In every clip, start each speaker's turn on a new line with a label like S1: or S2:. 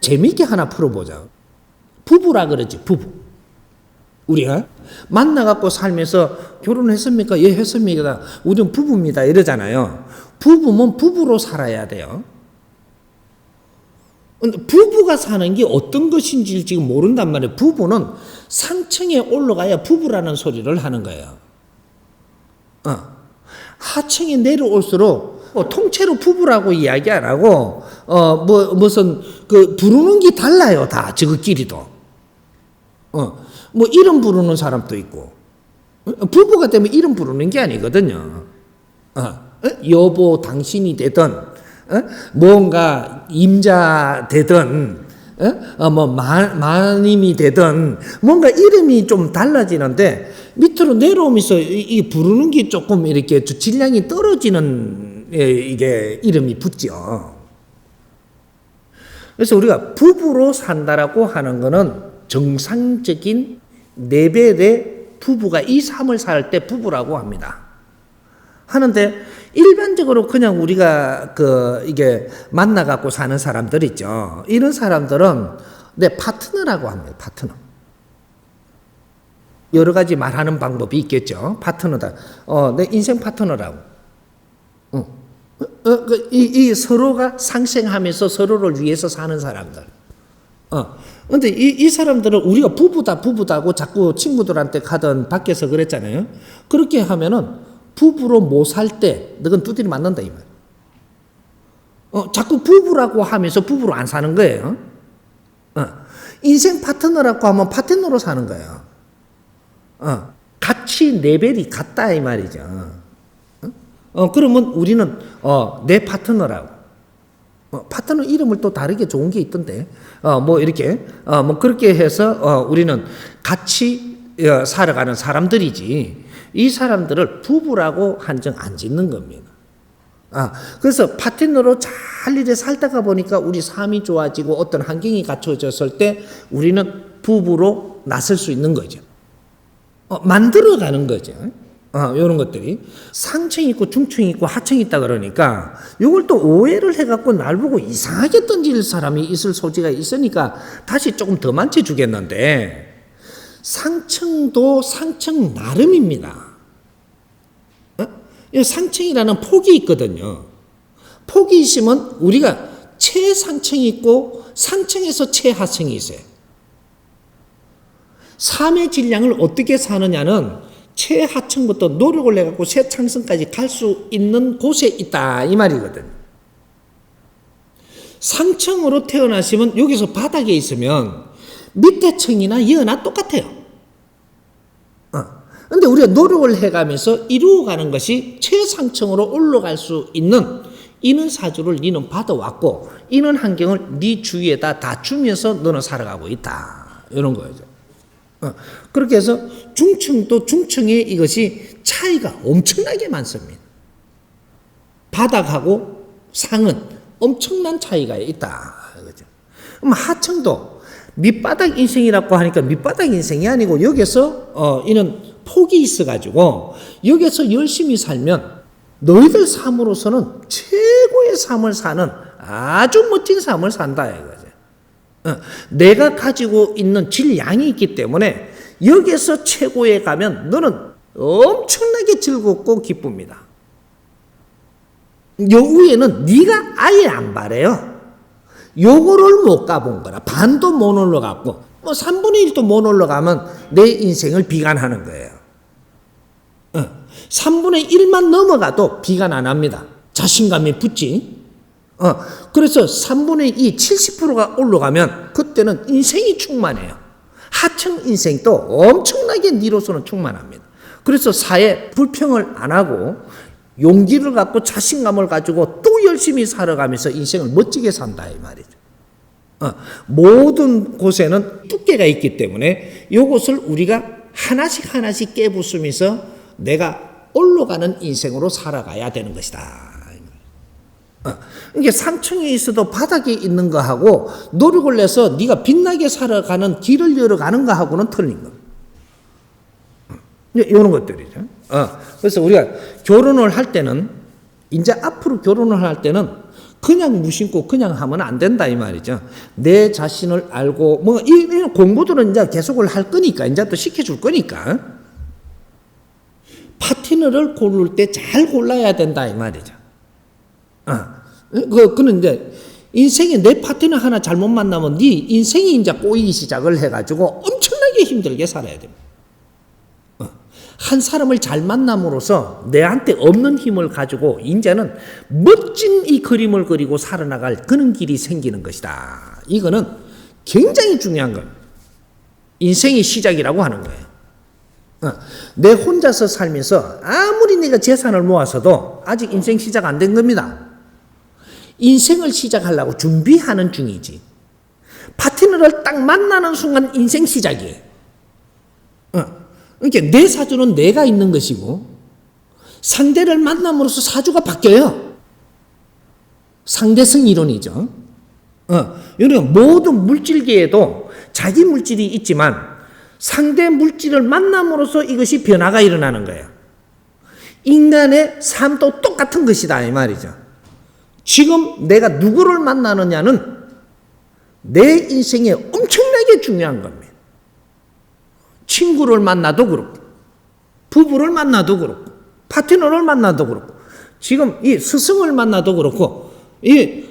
S1: 재미있게 하나 풀어보자. 부부라 그러지, 부부. 우리가 만나갖고 살면서 결혼했습니까? 예, 했습니다. 우리는 부부입니다. 이러잖아요. 부부면 부부로 살아야 돼요. 부부가 사는 게 어떤 것인지 지금 모른단 말이에요. 부부는 상층에 올라가야 부부라는 소리를 하는 거예요. 하층에 내려올수록 통째로 부부라고 이야기 안 하고 무슨 부르는 게 달라요. 다 저것끼리도. 이름 부르는 사람도 있고 부부가 되면 이름 부르는 게 아니거든요. 여보 당신이 되든 뭔가 임자 되든 마님이 되든 뭔가 이름이 좀 달라지는데 밑으로 내려오면서 이 부르는 게 조금 이렇게 질량이 떨어지는 이게 이름이 붙죠. 그래서 우리가 부부로 산다라고 하는 거는 정상적인 레벨의 부부가 이 삶을 살 때 부부라고 합니다. 하는데 일반적으로 그냥 우리가 이게 만나갖고 사는 사람들 있죠. 이런 사람들은 내 파트너라고 합니다. 파트너. 여러 가지 말하는 방법이 있겠죠. 파트너다. 내 인생 파트너라고. 이 서로가 상생하면서 서로를 위해서 사는 사람들. 근데 이 사람들은 우리가 부부다고 자꾸 친구들한테 가든 밖에서 그랬잖아요. 그렇게 하면은 부부로 못 살 때 너는 두드리 맞는다 이 말. 자꾸 부부라고 하면서 부부로 안 사는 거예요. 인생 파트너라고 하면 파트너로 사는 거예요. 같이 레벨이 같다 이 말이죠. 그러면 우리는 내 파트너라고. 파트너 이름을 또 다르게 좋은 게 있던데. 이렇게 그렇게 해서 우리는 같이 살아가는 사람들이지. 이 사람들을 부부라고 한정 안 짓는 겁니다. 그래서 파트너로 잘 이제 살다가 보니까 우리 삶이 좋아지고 어떤 환경이 갖춰졌을 때 우리는 부부로 나설 수 있는 거죠. 만들어가는 거죠. 이런 것들이 상층이 있고 중층이 있고 하층이 있다 그러니까 이걸 또 오해를 해갖고 날 보고 이상하게 던질 사람이 있을 소지가 있으니까 다시 조금 더 만져 주겠는데 상층도 상층 나름입니다. 상층이라는 폭이 있거든요. 폭이 있으면 우리가 최상층이 있고 상층에서 최하층이 있어요. 삶의 질량을 어떻게 사느냐는 최하층부터 노력을 해갖고 최상층까지 갈 수 있는 곳에 있다 이 말이거든요. 상층으로 태어나시면 여기서 바닥에 있으면 밑에 층이나 이어나 똑같아요. 근데 우리가 노력을 해가면서 이루어가는 것이 최상층으로 올라갈 수 있는 이는 사주를 너는 받아왔고 이는 환경을 네 주위에다 다 주면서 너는 살아가고 있다. 이런 거죠. 그렇게 해서 중층도 중층에 이것이 차이가 엄청나게 많습니다. 바닥하고 상은 엄청난 차이가 있다. 그럼 하층도 밑바닥 인생이라고 하니까 밑바닥 인생이 아니고 여기서 이는 폭이 있어가지고 여기서 열심히 살면 너희들 삶으로서는 최고의 삶을 사는 아주 멋진 삶을 산다 이거죠. 내가 가지고 있는 질량이 있기 때문에 여기서 최고에 가면 너는 엄청나게 즐겁고 기쁩니다. 요 위에는 네가 아예 안 바래요. 요거를 못 가본 거라. 반도 못 올라갔고 3분의 1도 못 올라가면 내 인생을 비관하는 거예요. 3분의 1만 넘어가도 비관 안 합니다. 자신감이 붙지. 그래서 3분의 2, 70%가 올라가면 그때는 인생이 충만해요. 하층 인생도 엄청나게 니로서는 충만합니다. 그래서 사회 불평을 안 하고 용기를 갖고 자신감을 가지고 또 열심히 살아가면서 인생을 멋지게 산다 이 말이죠. 모든 곳에는 두께가 있기 때문에 이것을 우리가 하나씩 깨부수면서 내가 올라가는 인생으로 살아가야 되는 것이다. 이게 상층에 있어도 바닥에 있는 거하고 노력을 내서 네가 빛나게 살아가는 길을 열어가는 거하고는 틀린 거. 이런 것들이죠. 그래서 우리가 결혼을 할 때는 이제 앞으로 결혼을 할 때는 그냥 무심코 그냥 하면 안 된다 이 말이죠. 내 자신을 알고 뭐 이런 공부들은 이제 계속을 할 거니까 이제 또 시켜줄 거니까 파트너를 고를 때 잘 골라야 된다 이 말이죠. 그는 이제 인생에 내 파트너 하나 잘못 만나면 네 인생이 이제 꼬이기 시작을 해가지고 엄청나게 힘들게 살아야 됩니다. 한 사람을 잘 만남으로써 내한테 없는 힘을 가지고 이제는 멋진 이 그림을 그리고 살아나갈 그런 길이 생기는 것이다. 이거는 굉장히 중요한 거예요. 인생의 시작이라고 하는 거예요. 내 혼자서 살면서 아무리 내가 재산을 모아서도 아직 인생 시작 안 된 겁니다. 인생을 시작하려고 준비하는 중이지. 파트너를 딱 만나는 순간 인생 시작이에요. 그러니까 내 사주는 내가 있는 것이고 상대를 만남으로써 사주가 바뀌어요. 상대성 이론이죠. 이런 모든 물질계에도 자기 물질이 있지만 상대 물질을 만남으로써 이것이 변화가 일어나는 거예요. 인간의 삶도 똑같은 것이다 이 말이죠. 지금 내가 누구를 만나느냐는 내 인생에 엄청나게 중요한 겁니다. 친구를 만나도 그렇고 부부를 만나도 그렇고 파트너를 만나도 그렇고 지금 이 스승을 만나도 그렇고 이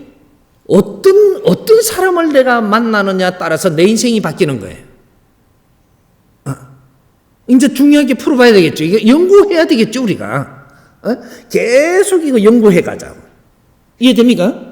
S1: 어떤 사람을 내가 만나느냐에 따라서 내 인생이 바뀌는 거예요. 이제 중요하게 풀어봐야 되겠죠. 이거 연구해야 되겠죠 우리가. 계속 이거 연구해 가자고. 이해됩니까?